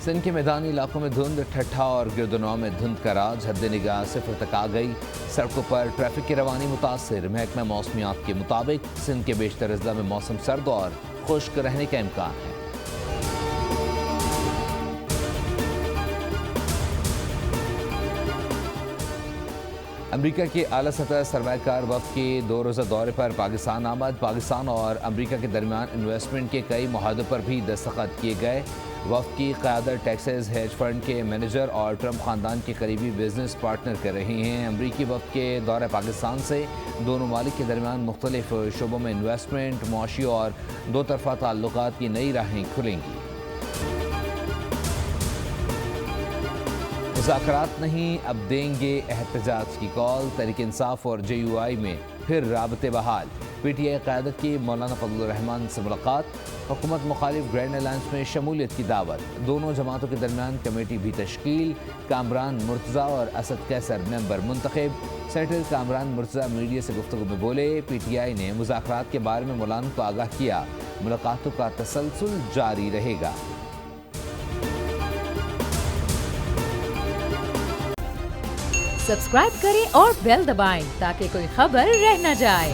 سندھ کے میدانی علاقوں میں دھند، ٹھٹھا اور گردنواں میں دھند کا راج حد نگاہ صفر تک آ گئی۔ سڑکوں پر ٹریفک کی روانی متاثر۔ محکمہ موسمیات کے مطابق سندھ کے بیشتر اضلاع میں موسم سرد اور خشک رہنے کا امکان ہے۔ امریکہ کے اعلیٰ سطح سرمایہ کار وفد کے 2 روزہ دورے پر پاکستان آمد۔ پاکستان اور امریکہ کے درمیان انویسٹمنٹ کے کئی معاہدوں پر بھی دستخط کیے گئے۔ وفد کی قیادت ٹیکساس ہیج فنڈ کے مینیجر اور ٹرمپ خاندان کے قریبی بزنس پارٹنر کر رہے ہیں۔ امریکی وفد کے دورہ پاکستان سے دونوں ممالک کے درمیان مختلف شعبوں میں انویسٹمنٹ، معاشی اور دو طرفہ تعلقات کی نئی راہیں کھلیں گی۔ مذاکرات نہیں، اب دیں گے احتجاج کی کال۔ تحریک انصاف اور جے یو آئی میں پھر رابطے بحال۔ پی ٹی آئی قیادت کی مولانا فضل الرحمان سے ملاقات۔ حکومت مخالف گرینڈ الائنس میں شمولیت کی دعوت۔ دونوں جماعتوں کے درمیان کمیٹی بھی تشکیل۔ کامران مرتضیٰ اور اسد قیصر ممبر منتخب۔ سینیٹر کامران مرتضیٰ میڈیا سے گفتگو میں بولے، پی ٹی آئی نے مذاکرات کے بارے میں مولانا کو آگاہ کیا، ملاقاتوں کا تسلسل جاری رہے گا۔ سبسکرائب کریں اور بیل دبائیں تاکہ کوئی خبر رہ نہ جائے۔